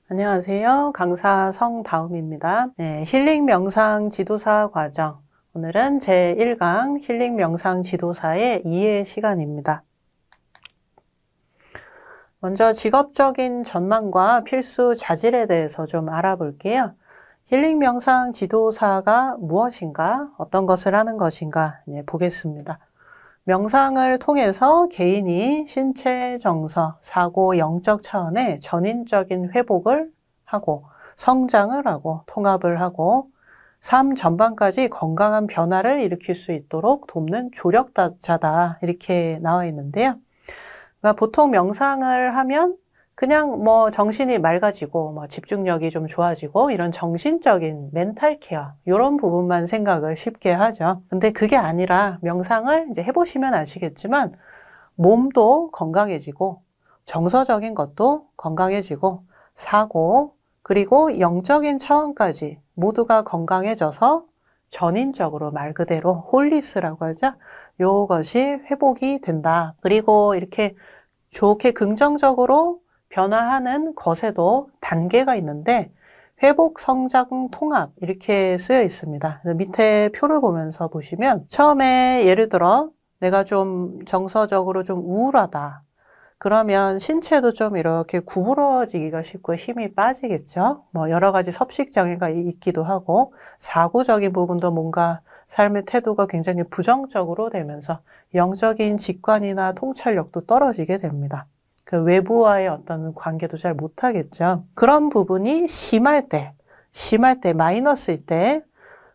안녕하세요. 강사 성다음입니다. 네, 힐링 명상 지도사 과정. 오늘은 제1강 힐링 명상 지도사의 2회 시간입니다. 먼저 직업적인 전망과 필수 자질에 대해서 좀 알아볼게요. 힐링 명상 지도사가 무엇인가, 어떤 것을 하는 것인가 보겠습니다. 명상을 통해서 개인이 신체, 정서, 사고, 영적 차원의 전인적인 회복을 하고 성장을 하고 통합을 하고 삶 전반까지 건강한 변화를 일으킬 수 있도록 돕는 조력자다 이렇게 나와 있는데요. 그러니까 보통 명상을 하면 그냥 정신이 맑아지고 집중력이 좀 좋아지고 이런 정신적인 멘탈 케어 이런 부분만 생각을 쉽게 하죠. 근데 그게 아니라 명상을 이제 해보시면 아시겠지만 몸도 건강해지고 정서적인 것도 건강해지고 사고 그리고 영적인 차원까지 모두가 건강해져서 전인적으로 말 그대로 홀리스라고 하죠. 요것이 회복이 된다. 그리고 이렇게 좋게 긍정적으로 변화하는 것에도 단계가 있는데 회복, 성장, 통합 이렇게 쓰여 있습니다. 밑에 표를 보면서 보시면 처음에 예를 들어 내가 좀 정서적으로 좀 우울하다. 그러면 신체도 좀 이렇게 구부러지기가 쉽고 힘이 빠지겠죠. 여러 가지 섭식장애가 있기도 하고 사고적인 부분도 뭔가 삶의 태도가 굉장히 부정적으로 되면서 영적인 직관이나 통찰력도 떨어지게 됩니다. 그 외부와의 어떤 관계도 잘 못하겠죠. 그런 부분이 심할 때 마이너스일 때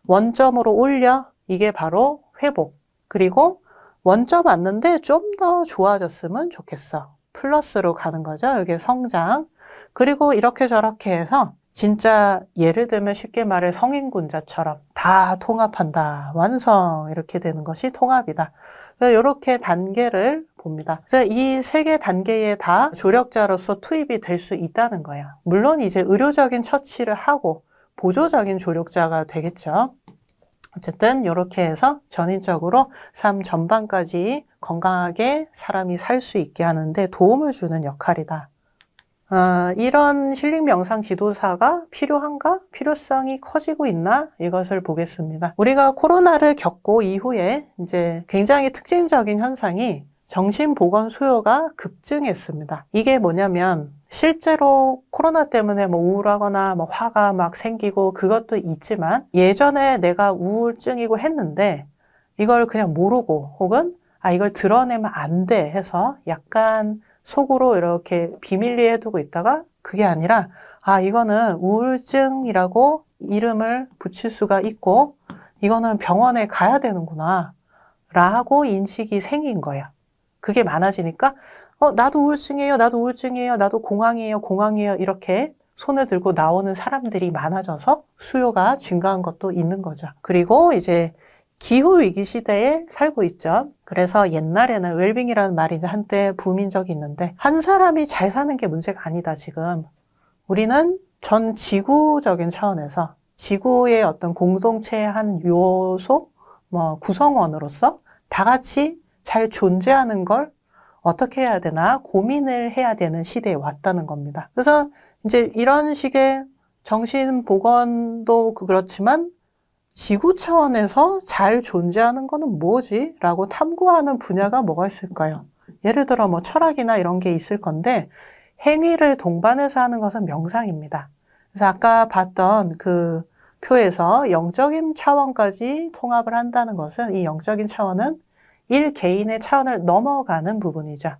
원점으로 올려 이게 바로 회복. 그리고 원점 왔는데 좀 더 좋아졌으면 좋겠어. 플러스로 가는 거죠. 이게 성장. 그리고 이렇게 저렇게 해서 진짜 예를 들면 쉽게 말해 성인군자처럼 다 통합한다. 완성. 이렇게 되는 것이 통합이다. 이렇게 단계를 봅니다. 그래서 이 세 개 단계에 다 조력자로서 투입이 될 수 있다는 거예요. 물론 이제 의료적인 처치를 하고 보조적인 조력자가 되겠죠. 어쨌든 이렇게 해서 전인적으로 삶 전반까지 건강하게 사람이 살 수 있게 하는데 도움을 주는 역할이다. 이런 힐링 명상 지도사가 필요한가? 필요성이 커지고 있나? 이것을 보겠습니다. 우리가 코로나를 겪고 이후에 이제 굉장히 특징적인 현상이 정신보건 수요가 급증했습니다. 이게 뭐냐면 실제로 코로나 때문에 우울하거나 화가 막 생기고 그것도 있지만 예전에 내가 우울증이고 했는데 이걸 그냥 모르고 혹은 이걸 드러내면 안 돼 해서 약간 속으로 이렇게 비밀리에 해두고 있다가 그게 아니라 이거는 우울증이라고 이름을 붙일 수가 있고 이거는 병원에 가야 되는구나 라고 인식이 생긴 거예요. 그게 많아지니까 나도 우울증이에요. 나도 우울증이에요. 나도 공황이에요. 공황이에요. 이렇게 손을 들고 나오는 사람들이 많아져서 수요가 증가한 것도 있는 거죠. 그리고 이제 기후위기 시대에 살고 있죠. 그래서 옛날에는 웰빙이라는 말이 이제 한때 붐인 적이 있는데 한 사람이 잘 사는 게 문제가 아니다, 지금. 우리는 전 지구적인 차원에서 지구의 어떤 공동체의 한 요소, 구성원으로서 다 같이 잘 존재하는 걸 어떻게 해야 되나 고민을 해야 되는 시대에 왔다는 겁니다. 그래서 이제 이런 식의 정신보건도 그렇지만 지구 차원에서 잘 존재하는 거는 뭐지? 라고 탐구하는 분야가 뭐가 있을까요? 예를 들어 철학이나 이런 게 있을 건데 행위를 동반해서 하는 것은 명상입니다. 그래서 아까 봤던 그 표에서 영적인 차원까지 통합을 한다는 것은 이 영적인 차원은 일 개인의 차원을 넘어가는 부분이죠.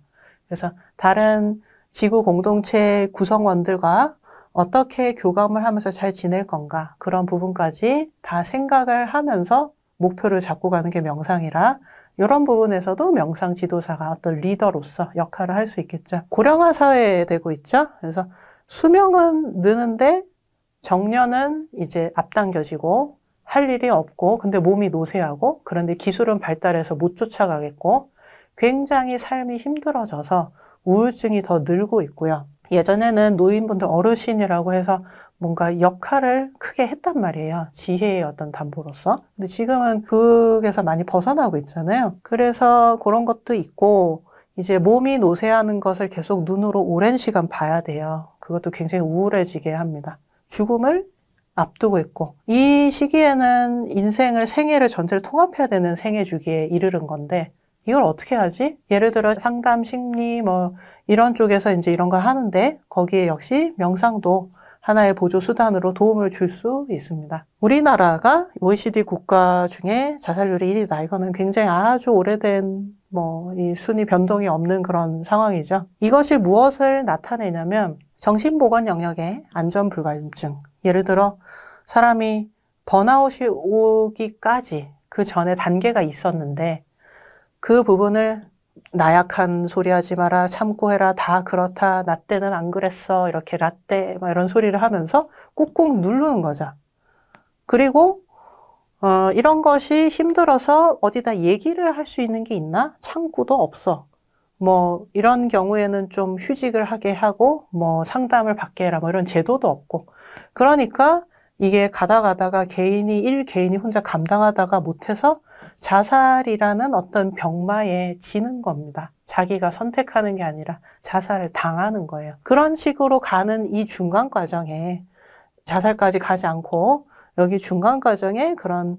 그래서 다른 지구 공동체 구성원들과 어떻게 교감을 하면서 잘 지낼 건가 그런 부분까지 다 생각을 하면서 목표를 잡고 가는 게 명상이라 이런 부분에서도 명상 지도사가 어떤 리더로서 역할을 할 수 있겠죠. 고령화 사회에 되고 있죠. 그래서 수명은 느는데 정년은 이제 앞당겨지고 할 일이 없고 근데 몸이 노쇠하고 그런데 기술은 발달해서 못 쫓아가겠고 굉장히 삶이 힘들어져서 우울증이 더 늘고 있고요. 예전에는 노인분들 어르신이라고 해서 뭔가 역할을 크게 했단 말이에요. 지혜의 어떤 담보로서. 근데 지금은 그게서 많이 벗어나고 있잖아요. 그래서 그런 것도 있고 이제 몸이 노쇠하는 것을 계속 눈으로 오랜 시간 봐야 돼요. 그것도 굉장히 우울해지게 합니다. 죽음을 앞두고 있고 이 시기에는 인생을 생애를 전체를 통합해야 되는 생애 주기에 이르는 건데 이걸 어떻게 하지? 예를 들어 상담, 심리 뭐 이런 쪽에서 이제 이런 걸 하는데 거기에 역시 명상도 하나의 보조 수단으로 도움을 줄 수 있습니다. 우리나라가 OECD 국가 중에 자살률이 1위다. 이거는 굉장히 아주 오래된 이 순위 변동이 없는 그런 상황이죠. 이것이 무엇을 나타내냐면 정신보건 영역의 안전불감증. 예를 들어 사람이 번아웃이 오기까지 그 전에 단계가 있었는데 그 부분을 나약한 소리 하지 마라, 참고 해라, 다 그렇다, 나 때는 안 그랬어, 이렇게 라떼 막 이런 소리를 하면서 꾹꾹 누르는 거죠. 그리고 이런 것이 힘들어서 어디다 얘기를 할 수 있는 게 있나? 창구도 없어. 이런 경우에는 좀 휴직을 하게 하고 상담을 받게 해라 이런 제도도 없고 그러니까 이게 가다가 개인이 혼자 감당하다가 못해서 자살이라는 어떤 병마에 지는 겁니다. 자기가 선택하는 게 아니라 자살을 당하는 거예요. 그런 식으로 가는 이 중간 과정에 자살까지 가지 않고 여기 중간 과정에 그런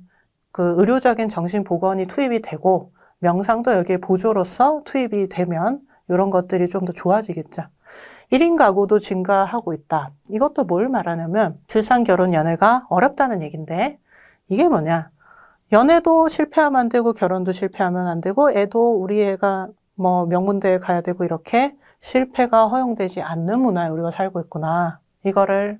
그 의료적인 정신보건이 투입이 되고 명상도 여기에 보조로서 투입이 되면 이런 것들이 좀 더 좋아지겠죠. 1인 가구도 증가하고 있다. 이것도 뭘 말하냐면 출산, 결혼, 연애가 어렵다는 얘기인데 이게 뭐냐. 연애도 실패하면 안 되고 결혼도 실패하면 안 되고 애도 우리 애가 명문대에 가야 되고 이렇게 실패가 허용되지 않는 문화에 우리가 살고 있구나. 이거를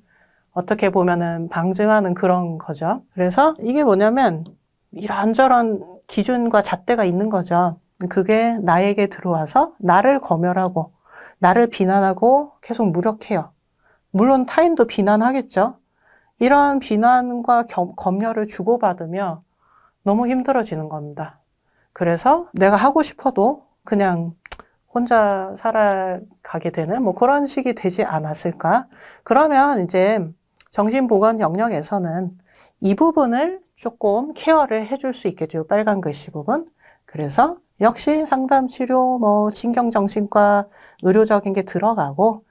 어떻게 보면은 방증하는 그런 거죠. 그래서 이게 뭐냐면 이런저런 기준과 잣대가 있는 거죠. 그게 나에게 들어와서 나를 검열하고 나를 비난하고 계속 무력해요. 물론 타인도 비난하겠죠. 이런 비난과 검열을 주고받으며 너무 힘들어지는 겁니다. 그래서 내가 하고 싶어도 그냥 혼자 살아가게 되는 그런 식이 되지 않았을까. 그러면 이제 정신보건 영역에서는 이 부분을 조금 케어를 해줄 수 있겠죠. 빨간 글씨 부분. 그래서 역시 상담치료, 신경정신과 의료적인 게 들어가고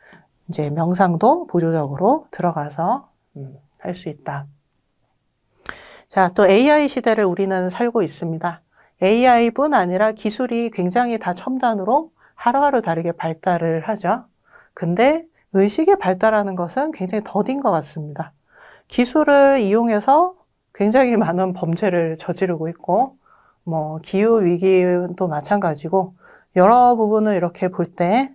이제 명상도 보조적으로 들어가서 할 수 있다. 자, 또 AI 시대를 우리는 살고 있습니다. AI뿐 아니라 기술이 굉장히 다 첨단으로 하루하루 다르게 발달을 하죠. 근데 의식의 발달하는 것은 굉장히 더딘 것 같습니다. 기술을 이용해서 굉장히 많은 범죄를 저지르고 있고 기후위기도 마찬가지고 여러 부분을 이렇게 볼 때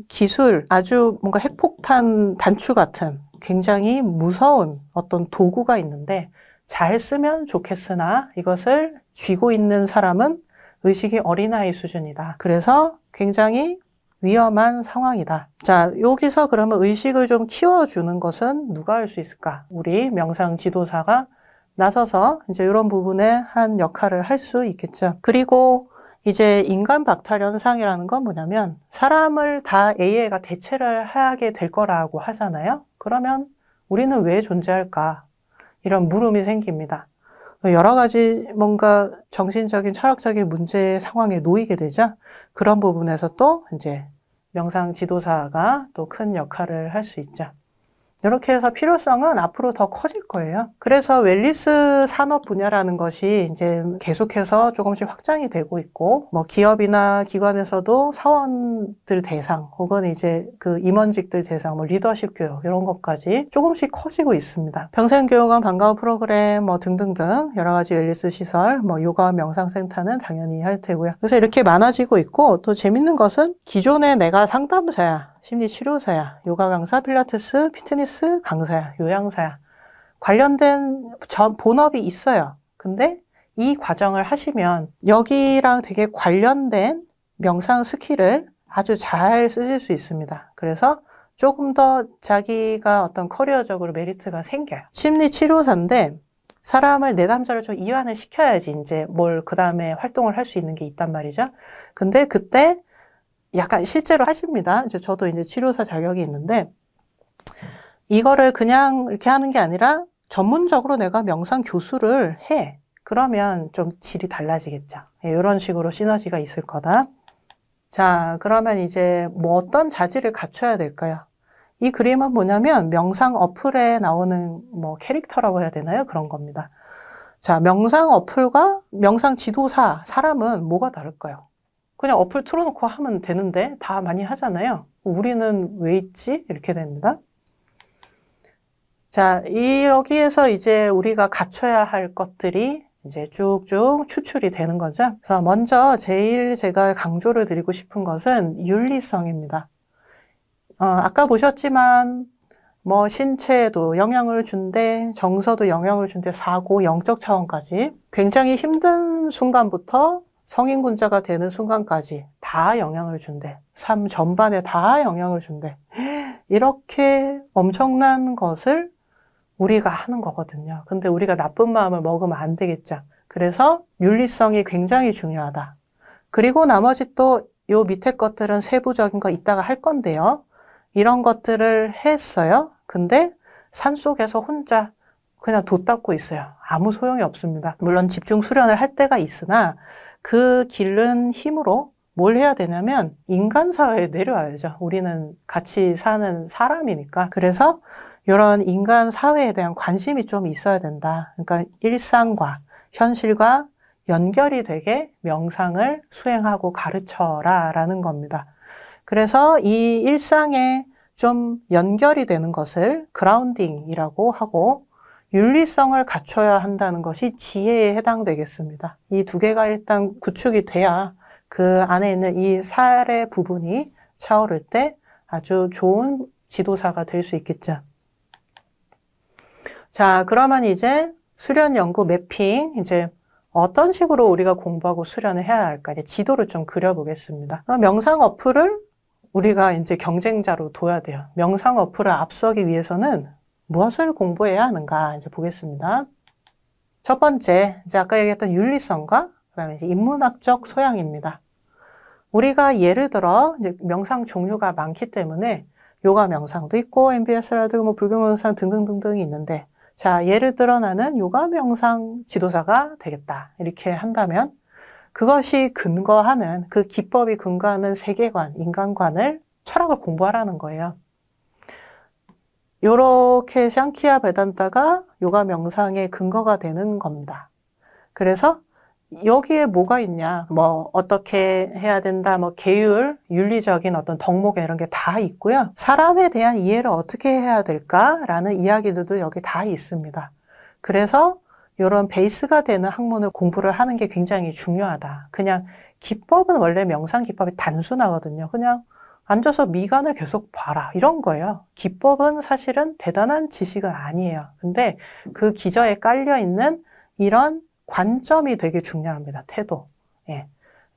기술, 아주 뭔가 핵폭탄 단추 같은 굉장히 무서운 어떤 도구가 있는데 잘 쓰면 좋겠으나 이것을 쥐고 있는 사람은 의식이 어린아이 수준이다. 그래서 굉장히 위험한 상황이다. 자, 여기서 그러면 의식을 좀 키워주는 것은 누가 할 수 있을까? 우리 명상 지도사가 나서서 이제 이런 부분에 한 역할을 할 수 있겠죠. 그리고 이제 인간 박탈 현상이라는 건 뭐냐면 사람을 다 AI가 대체를 하게 될 거라고 하잖아요. 그러면 우리는 왜 존재할까? 이런 물음이 생깁니다. 여러 가지 뭔가 정신적인 철학적인 문제 상황에 놓이게 되죠. 그런 부분에서 또 이제 명상 지도사가 또 큰 역할을 할 수 있죠. 이렇게 해서 필요성은 앞으로 더 커질 거예요. 그래서 웰니스 산업 분야라는 것이 이제 계속해서 조금씩 확장이 되고 있고, 기업이나 기관에서도 사원들 대상, 혹은 이제 그 임원직들 대상, 리더십 교육, 이런 것까지 조금씩 커지고 있습니다. 평생교육원 방과후 프로그램, 등등등, 여러 가지 웰니스 시설, 요가 명상센터는 당연히 할 테고요. 그래서 이렇게 많아지고 있고, 또 재밌는 것은 기존에 내가 상담사야, 심리치료사야, 요가 강사, 필라테스, 피트니스 강사야, 요양사야. 관련된 본업이 있어요. 근데 이 과정을 하시면 여기랑 되게 관련된 명상 스킬을 아주 잘 쓰실 수 있습니다. 그래서 조금 더 자기가 어떤 커리어적으로 메리트가 생겨요. 심리치료사인데 사람을 내담자를 좀 이완을 시켜야지 이제 그 다음에 활동을 할 수 있는 게 있단 말이죠. 근데 그때 약간 실제로 하십니다. 저도 이제 치료사 자격이 있는데 이거를 그냥 이렇게 하는 게 아니라 전문적으로 내가 명상 교수를 해. 그러면 좀 질이 달라지겠죠. 이런 식으로 시너지가 있을 거다. 자, 그러면 이제 어떤 자질을 갖춰야 될까요? 이 그림은 뭐냐면 명상 어플에 나오는 뭐 캐릭터라고 해야 되나요? 그런 겁니다. 자, 명상 어플과 명상 지도사, 사람은 뭐가 다를까요? 그냥 어플 틀어놓고 하면 되는데 다 많이 하잖아요. 우리는 왜 있지? 이렇게 됩니다. 자, 여기에서 이제 우리가 갖춰야 할 것들이 이제 쭉쭉 추출이 되는 거죠. 그래서 먼저 제일 제가 강조를 드리고 싶은 것은 윤리성입니다. 아까 보셨지만 뭐 신체에도 영향을 준대, 정서도 영향을 준대, 사고, 영적 차원까지 굉장히 힘든 순간부터 성인군자가 되는 순간까지 다 영향을 준대. 삶 전반에 다 영향을 준대. 이렇게 엄청난 것을 우리가 하는 거거든요. 근데 우리가 나쁜 마음을 먹으면 안 되겠죠. 그래서 윤리성이 굉장히 중요하다. 그리고 나머지 또 요 밑에 것들은 세부적인 거 이따가 할 건데요. 이런 것들을 했어요. 근데 산속에서 혼자 그냥 돛 닦고 있어요. 아무 소용이 없습니다. 물론 집중 수련을 할 때가 있으나 그 기른 힘으로 뭘 해야 되냐면 인간 사회에 내려와야죠. 우리는 같이 사는 사람이니까. 그래서 이런 인간 사회에 대한 관심이 좀 있어야 된다. 그러니까 일상과 현실과 연결이 되게 명상을 수행하고 가르쳐라 라는 겁니다. 그래서 이 일상에 좀 연결이 되는 것을 그라운딩이라고 하고 윤리성을 갖춰야 한다는 것이 지혜에 해당되겠습니다. 이 두 개가 일단 구축이 돼야 그 안에 있는 이 살의 부분이 차오를 때 아주 좋은 지도사가 될 수 있겠죠. 자, 그러면 이제 수련 연구 매핑, 이제 어떤 식으로 우리가 공부하고 수련을 해야 할까? 이제 지도를 좀 그려보겠습니다. 명상 어플을 우리가 이제 경쟁자로 둬야 돼요. 명상 어플을 앞서기 위해서는 무엇을 공부해야 하는가? 이제 보겠습니다. 첫 번째, 이제 아까 얘기했던 윤리성과 그다음에 이제 인문학적 소양입니다. 우리가 예를 들어 이제 명상 종류가 많기 때문에 요가 명상도 있고 MBS라든가 뭐 불교 명상 등등등등이 있는데 자, 예를 들어 나는 요가 명상 지도사가 되겠다. 이렇게 한다면 그것이 근거하는 그 기법이 근거하는 세계관, 인간관을 철학을 공부하라는 거예요. 요렇게 샹키야 베단타가 요가 명상의 근거가 되는 겁니다. 그래서 여기에 뭐가 있냐, 뭐 어떻게 해야 된다, 뭐 계율, 윤리적인 어떤 덕목 이런 게 다 있고요. 사람에 대한 이해를 어떻게 해야 될까라는 이야기들도 여기 다 있습니다. 그래서 이런 베이스가 되는 학문을 공부를 하는 게 굉장히 중요하다. 그냥 기법은 원래 명상 기법이 단순하거든요. 그냥 앉아서 미간을 계속 봐라 이런 거예요. 기법은 사실은 대단한 지식은 아니에요. 근데 그 기저에 깔려 있는 이런 관점이 되게 중요합니다. 태도. 예.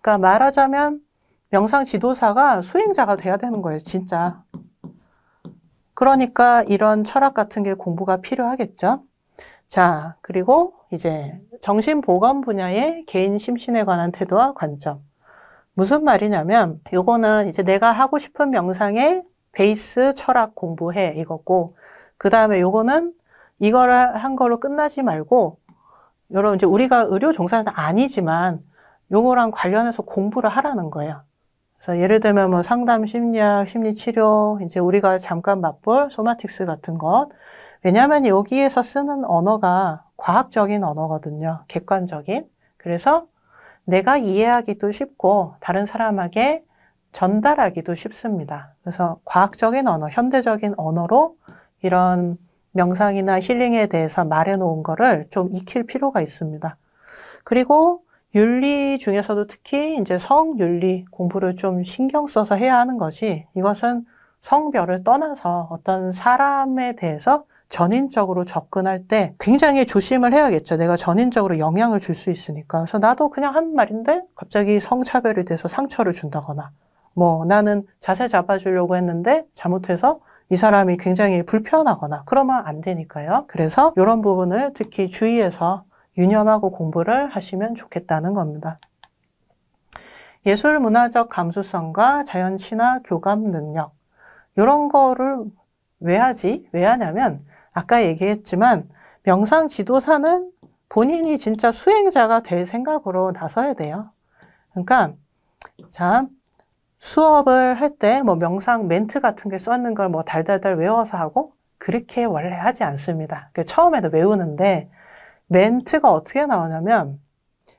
그러니까 말하자면 명상 지도사가 수행자가 돼야 되는 거예요. 진짜. 그러니까 이런 철학 같은 게 공부가 필요하겠죠. 자, 그리고 이제 정신보건 분야의 개인 심신에 관한 태도와 관점. 무슨 말이냐면 요거는 이제 내가 하고 싶은 명상의 베이스 철학 공부해 이거고 그 다음에 요거는 이거를 한 걸로 끝나지 말고 여러분 이제 우리가 의료 종사는 아니지만 요거랑 관련해서 공부를 하라는 거예요. 그래서 예를 들면 뭐 상담 심리학, 심리치료, 이제 우리가 잠깐 맛볼 소마틱스 같은 것. 왜냐하면 여기에서 쓰는 언어가 과학적인 언어거든요. 객관적인. 그래서 내가 이해하기도 쉽고 다른 사람에게 전달하기도 쉽습니다. 그래서 과학적인 언어, 현대적인 언어로 이런 명상이나 힐링에 대해서 말해놓은 거를 좀 익힐 필요가 있습니다. 그리고 윤리 중에서도 특히 이제 성윤리 공부를 좀 신경 써서 해야 하는 것이 이것은 성별을 떠나서 어떤 사람에 대해서 전인적으로 접근할 때 굉장히 조심을 해야겠죠. 내가 전인적으로 영향을 줄 수 있으니까. 그래서 나도 그냥 한 말인데 갑자기 성차별이 돼서 상처를 준다거나 뭐 나는 자세 잡아주려고 했는데 잘못해서 이 사람이 굉장히 불편하거나 그러면 안 되니까요. 그래서 이런 부분을 특히 주의해서 유념하고 공부를 하시면 좋겠다는 겁니다. 예술 문화적 감수성과 자연 친화 교감 능력 이런 거를 왜 하지? 왜 하냐면 아까 얘기했지만 명상 지도사는 본인이 진짜 수행자가 될 생각으로 나서야 돼요. 그러니까 자 수업을 할 때 뭐 명상 멘트 같은 게 써있는 걸 뭐 달달달 외워서 하고 그렇게 원래 하지 않습니다. 처음에도 외우는데 멘트가 어떻게 나오냐면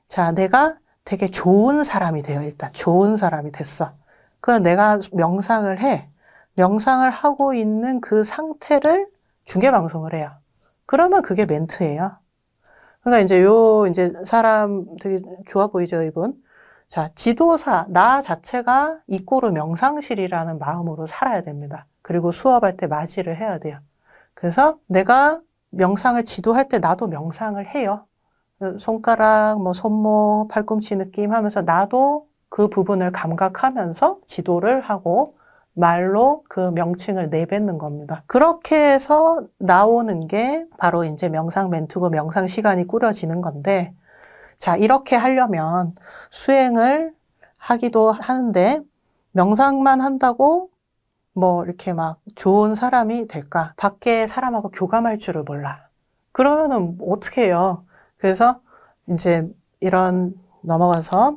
자, 내가 되게 좋은 사람이 돼요. 일단 좋은 사람이 됐어. 그럼 내가 명상을 해. 명상을 하고 있는 그 상태를 중계방송을 해요. 그러면 그게 멘트예요. 그러니까 이제 사람 되게 좋아 보이죠, 이분? 자, 지도사, 나 자체가 이꼬르 명상실이라는 마음으로 살아야 됩니다. 그리고 수업할 때 맞이를 해야 돼요. 그래서 내가 명상을 지도할 때 나도 명상을 해요. 손가락, 뭐 손목, 팔꿈치 느낌 하면서 나도 그 부분을 감각하면서 지도를 하고 말로 그 명칭을 내뱉는 겁니다. 그렇게 해서 나오는 게 바로 이제 명상 멘트고 명상 시간이 꾸려지는 건데, 자, 이렇게 하려면 수행을 하기도 하는데, 명상만 한다고 뭐 이렇게 막 좋은 사람이 될까? 밖에 사람하고 교감할 줄을 몰라. 그러면은 어떻게 해요? 그래서 이제 이런 넘어가서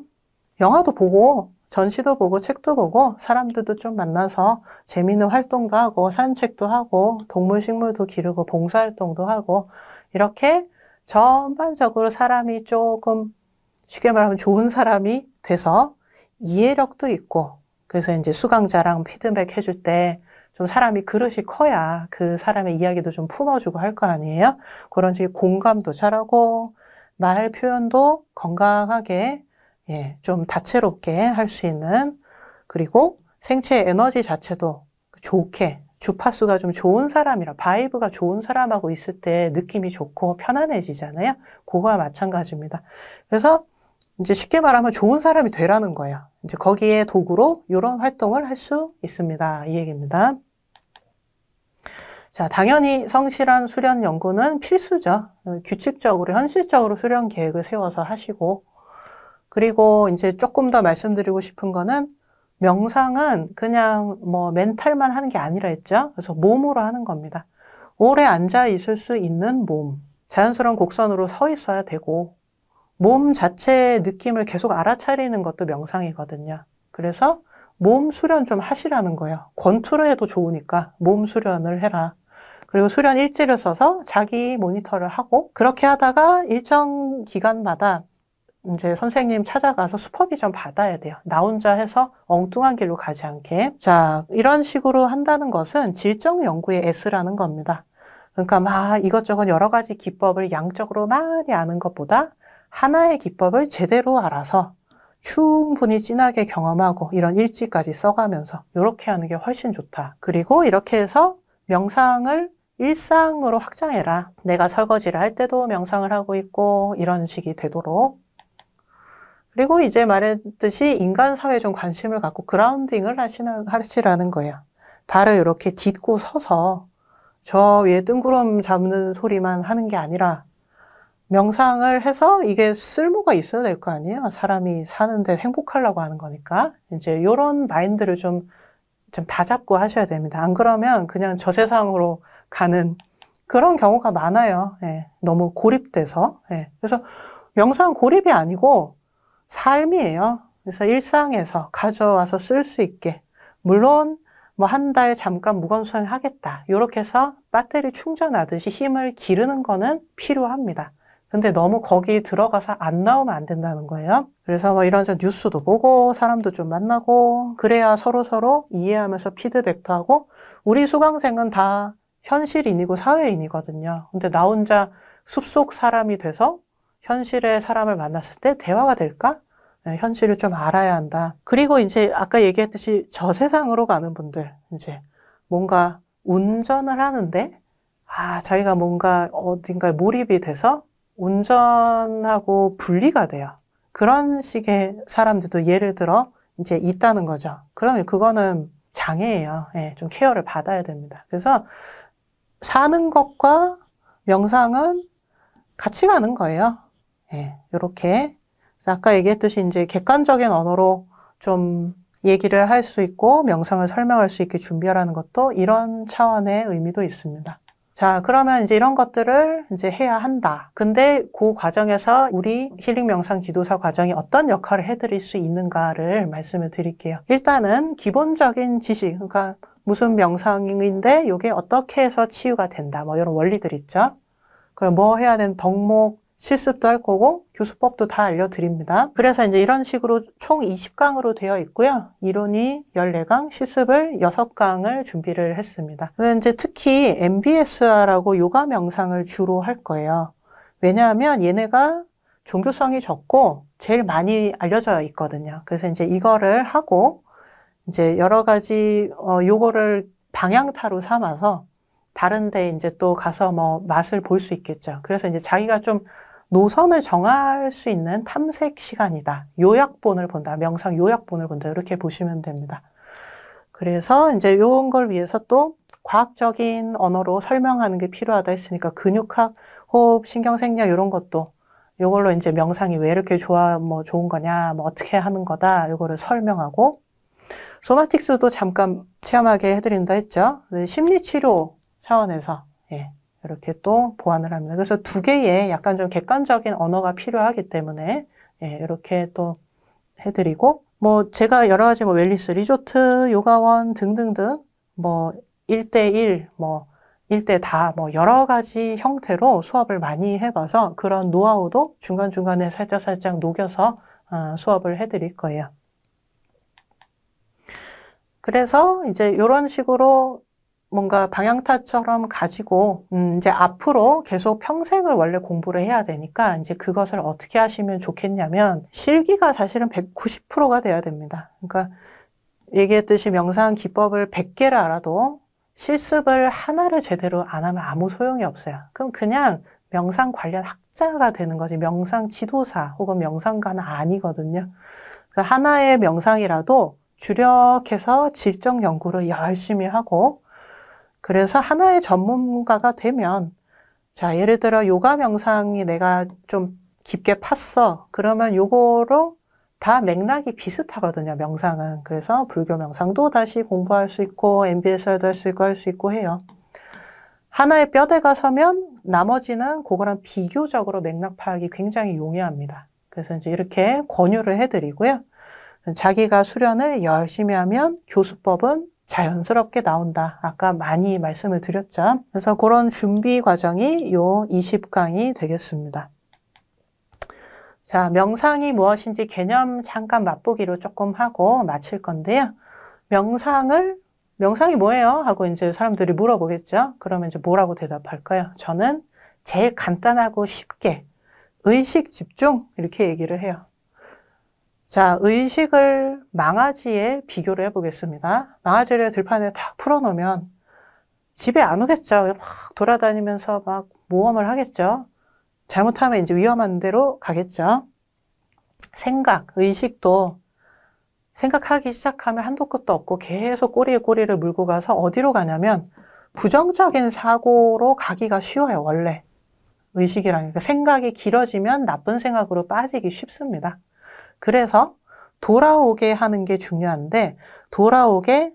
영화도 보고 전시도 보고 책도 보고 사람들도 좀 만나서 재미있는 활동도 하고 산책도 하고 동물 식물도 기르고 봉사활동도 하고 이렇게 전반적으로 사람이 조금 쉽게 말하면 좋은 사람이 돼서 이해력도 있고 그래서 이제 수강자랑 피드백 해줄 때 좀 사람이 그릇이 커야 그 사람의 이야기도 좀 품어주고 할 거 아니에요? 그런 식의 공감도 잘하고 말 표현도 건강하게 좀 다채롭게 할 수 있는 그리고 생체 에너지 자체도 좋게 주파수가 좀 좋은 사람이라 바이브가 좋은 사람하고 있을 때 느낌이 좋고 편안해지잖아요. 그거와 마찬가지입니다. 그래서 이제 쉽게 말하면 좋은 사람이 되라는 거예요. 이제 거기에 도구로 이런 활동을 할 수 있습니다. 이 얘기입니다. 자, 당연히 성실한 수련 연구는 필수죠. 규칙적으로, 현실적으로 수련 계획을 세워서 하시고, 그리고 이제 조금 더 말씀드리고 싶은 거는 명상은 그냥 뭐 멘탈만 하는 게 아니라 했죠. 그래서 몸으로 하는 겁니다. 오래 앉아 있을 수 있는 몸, 자연스러운 곡선으로 서 있어야 되고, 몸 자체의 느낌을 계속 알아차리는 것도 명상이거든요. 그래서 몸 수련 좀 하시라는 거예요. 권투를 해도 좋으니까 몸 수련을 해라. 그리고 수련 일지를 써서 자기 모니터를 하고 그렇게 하다가 일정 기간마다 이제 선생님 찾아가서 슈퍼비전 받아야 돼요. 나 혼자 해서 엉뚱한 길로 가지 않게. 자, 이런 식으로 한다는 것은 질적 연구의 S라는 겁니다. 그러니까 막 이것저것 여러 가지 기법을 양적으로 많이 아는 것보다 하나의 기법을 제대로 알아서 충분히 진하게 경험하고 이런 일지까지 써가면서 이렇게 하는 게 훨씬 좋다. 그리고 이렇게 해서 명상을 일상으로 확장해라. 내가 설거지를 할 때도 명상을 하고 있고 이런 식이 되도록. 그리고 이제 말했듯이 인간 사회에 좀 관심을 갖고 그라운딩을 하시라는 거예요. 발을 이렇게 딛고 서서 저 위에 뜬구름 잡는 소리만 하는 게 아니라 명상을 해서 이게 쓸모가 있어야 될 거 아니에요. 사람이 사는데 행복하려고 하는 거니까. 이제 이런 마인드를 좀 다잡고 하셔야 됩니다. 안 그러면 그냥 저 세상으로 가는 그런 경우가 많아요. 너무 고립돼서. 그래서 명상 고립이 아니고 삶이에요. 그래서 일상에서 가져와서 쓸 수 있게. 물론 뭐 한 달 잠깐 무건수행 하겠다. 이렇게 해서 배터리 충전하듯이 힘을 기르는 거는 필요합니다. 근데 너무 거기 들어가서 안 나오면 안 된다는 거예요. 그래서 뭐 이런저런 뉴스도 보고 사람도 좀 만나고 그래야 서로 이해하면서 피드백도 하고 우리 수강생은 다 현실인이고 사회인이거든요. 근데 나 혼자 숲속 사람이 돼서 현실의 사람을 만났을 때 대화가 될까? 현실을 좀 알아야 한다. 그리고 이제 아까 얘기했듯이 저 세상으로 가는 분들 이제 뭔가 운전을 하는데 자기가 뭔가 어딘가에 몰입이 돼서 운전하고 분리가 돼요. 그런 식의 사람들도 예를 들어 이제 있다는 거죠. 그러면 그거는 장애예요. 좀 케어를 받아야 됩니다. 그래서 사는 것과 명상은 같이 가는 거예요. 이렇게. 아까 얘기했듯이 이제 객관적인 언어로 좀 얘기를 할 수 있고 명상을 설명할 수 있게 준비하라는 것도 이런 차원의 의미도 있습니다. 자, 그러면 이제 이런 것들을 이제 해야 한다. 근데 그 과정에서 우리 힐링 명상 지도사 과정이 어떤 역할을 해드릴 수 있는가를 말씀을 드릴게요. 일단은 기본적인 지식, 그러니까 무슨 명상인데 이게 어떻게 해서 치유가 된다. 뭐 이런 원리들 있죠. 그럼 뭐 해야 되는 덕목, 실습도 할 거고 교수법도 다 알려드립니다. 그래서 이제 이런 식으로 총 20강으로 되어 있고요. 이론이 14강, 실습을 6강을 준비를 했습니다. 근데 이제 특히 MBSR하고 요가 명상을 주로 할 거예요. 왜냐하면 얘네가 종교성이 적고 제일 많이 알려져 있거든요. 그래서 이제 이거를 하고 이제 여러 가지 요거를 방향타로 삼아서 다른 데 이제 또 가서 뭐 맛을 볼 수 있겠죠. 그래서 이제 자기가 좀 노선을 정할 수 있는 탐색 시간이다. 요약본을 본다. 명상 요약본을 본다. 이렇게 보시면 됩니다. 그래서 이제 이런 걸 위해서 또 과학적인 언어로 설명하는 게 필요하다 했으니까 근육학, 호흡, 신경생理이런 것도 이걸로 이제 명상이 왜 이렇게 좋은 거냐, 뭐 어떻게 하는 거다. 이거를 설명하고 소마틱스도 잠깐 체험하게 해드린다 했죠. 심리치료 차원에서 이렇게 또 보완을 합니다. 그래서 두 개의 약간 좀 객관적인 언어가 필요하기 때문에 이렇게 또 해드리고 뭐 제가 여러 가지 뭐 웰니스 리조트, 요가원 등등등 뭐 1대1, 뭐 1대 다 뭐 여러 가지 형태로 수업을 많이 해봐서 그런 노하우도 중간중간에 살짝 녹여서 수업을 해드릴 거예요. 그래서 이제 이런 식으로 뭔가 방향타처럼 가지고 이제 앞으로 계속 평생을 원래 공부를 해야 되니까 이제 그것을 어떻게 하시면 좋겠냐면 실기가 사실은 190%가 돼야 됩니다. 그러니까 얘기했듯이 명상 기법을 100개를 알아도 실습을 하나를 제대로 안 하면 아무 소용이 없어요. 그럼 그냥 명상 관련 학자가 되는 거지 명상 지도사 혹은 명상가는 아니거든요. 그러니까 하나의 명상이라도 주력해서 질적 연구를 열심히 하고 그래서 하나의 전문가가 되면 자 예를 들어 요가 명상이 내가 좀 깊게 팠어. 그러면 요거로 다 맥락이 비슷하거든요. 명상은. 그래서 불교 명상도 다시 공부할 수 있고 MBSR도 할 수 있고 해요. 하나의 뼈대가 서면 나머지는 그거랑 비교적으로 맥락 파악이 굉장히 용이합니다. 그래서 이제 이렇게 권유를 해드리고요. 자기가 수련을 열심히 하면 교수법은 자연스럽게 나온다. 아까 많이 말씀을 드렸죠. 그래서 그런 준비 과정이 요 20강이 되겠습니다. 자, 명상이 무엇인지 개념 잠깐 맛보기로 조금 하고 마칠 건데요. 명상이 뭐예요? 하고 이제 사람들이 물어보겠죠. 그러면 이제 뭐라고 대답할까요? 저는 제일 간단하고 쉽게 의식 집중 이렇게 얘기를 해요. 자, 의식을 망아지에 비교를 해보겠습니다. 망아지를 들판에 탁 풀어놓으면 집에 안 오겠죠. 막 돌아다니면서 막 모험을 하겠죠. 잘못하면 이제 위험한 데로 가겠죠. 의식도 생각하기 시작하면 한도 끝도 없고 계속 꼬리에 꼬리를 물고 가서 어디로 가냐면 부정적인 사고로 가기가 쉬워요, 원래. 의식이라는 게 생각이 길어지면 나쁜 생각으로 빠지기 쉽습니다. 그래서 돌아오게 하는 게 중요한데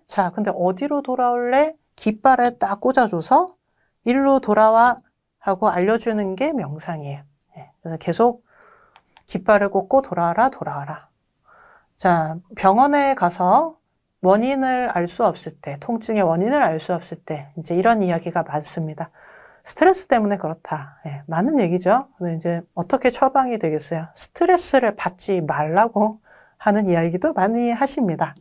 자 근데 어디로 돌아올래? 깃발을 딱 꽂아줘서 일로 돌아와 하고 알려주는 게 명상이에요. 그래서 계속 깃발을 꽂고 돌아와라. 자, 병원에 가서 원인을 알 수 없을 때, 통증의 원인을 알 수 없을 때 이제 이런 이야기가 많습니다. 스트레스 때문에 그렇다. 많은 얘기죠. 근데 이제 어떻게 처방이 되겠어요? 스트레스를 받지 말라고 하는 이야기도 많이 하십니다.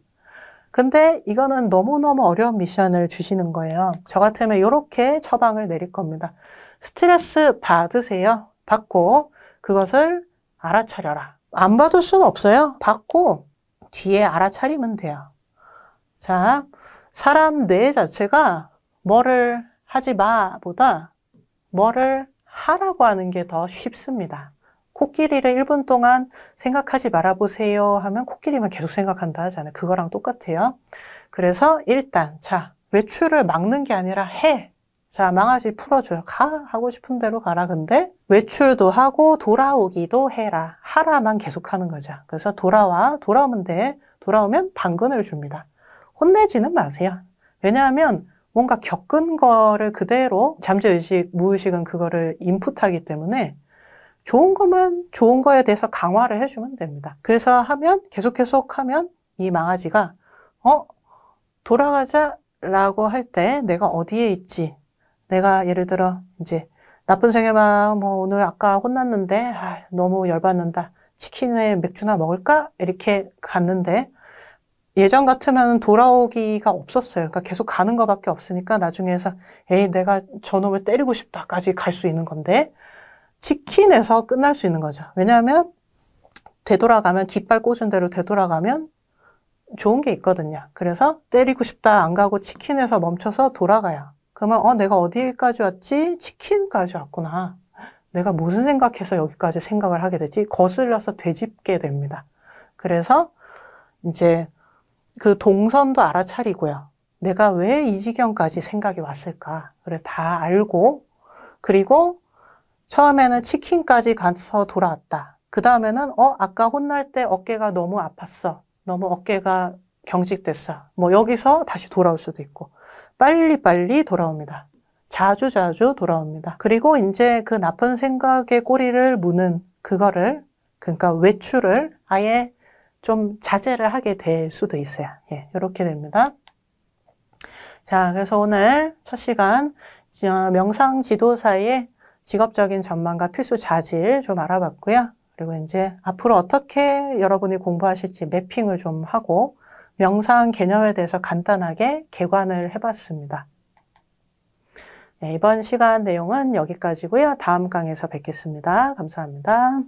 근데 이거는 너무너무 어려운 미션을 주시는 거예요. 저 같으면 이렇게 처방을 내릴 겁니다. 스트레스 받으세요. 받고 그것을 알아차려라. 안 받을 수는 없어요. 받고 뒤에 알아차리면 돼요. 자, 사람 뇌 자체가 뭐를 하지 마 보다 뭐를 하라고 하는 게 더 쉽습니다. 코끼리를 1분 동안 생각하지 말아보세요 하면 코끼리만 계속 생각한다 하잖아요. 그거랑 똑같아요. 그래서 일단 자 외출을 막는 게 아니라 해. 자 망아지 풀어줘요. 가 하고 싶은 대로 가라. 근데 외출도 하고 돌아오기도 해라. 하라만 계속하는 거죠. 그래서 돌아오면 돼. 돌아오면 당근을 줍니다. 혼내지는 마세요. 왜냐하면 뭔가 겪은 거를 그대로 잠재의식, 무의식은 그거를 인풋하기 때문에 좋은 것만 좋은 거에 대해서 강화를 해주면 됩니다. 그래서 하면 계속 하면 이 망아지가 돌아가자 라고 할 때 내가 어디에 있지? 내가 예를 들어 이제 나쁜 생각만 뭐 오늘 아까 혼났는데 너무 열받는다. 치킨에 맥주나 먹을까? 이렇게 갔는데 예전 같으면 돌아오기가 없었어요. 그러니까 계속 가는 것밖에 없으니까 나중에서 에이 내가 저놈을 때리고 싶다까지 갈 수 있는 건데 치킨에서 끝날 수 있는 거죠. 왜냐하면 되돌아가면 깃발 꽂은 대로 되돌아가면 좋은 게 있거든요. 그래서 때리고 싶다 안 가고 치킨에서 멈춰서 돌아가요. 그러면 내가 어디까지 왔지? 치킨까지 왔구나. 내가 무슨 생각해서 여기까지 생각을 하게 되지? 거슬려서 되짚게 됩니다. 그래서 이제 그 동선도 알아차리고요. 내가 왜 이 지경까지 생각이 왔을까? 그래 다 알고 그리고 처음에는 치킨까지 가서 돌아왔다. 그 다음에는 아까 혼날 때 어깨가 너무 아팠어. 너무 어깨가 경직됐어. 뭐 여기서 다시 돌아올 수도 있고 빨리빨리 돌아옵니다. 자주 돌아옵니다. 그리고 이제 그 나쁜 생각의 꼬리를 무는 그거를 그러니까 외출을 아예 좀 자제를 하게 될 수도 있어요. 예, 이렇게 됩니다. 자, 그래서 오늘 첫 시간 명상 지도사의 직업적인 전망과 필수 자질 좀 알아봤고요. 그리고 이제 앞으로 어떻게 여러분이 공부하실지 매핑을 좀 하고 명상 개념에 대해서 간단하게 개관을 해봤습니다. 네, 이번 시간 내용은 여기까지고요. 다음 강에서 뵙겠습니다. 감사합니다.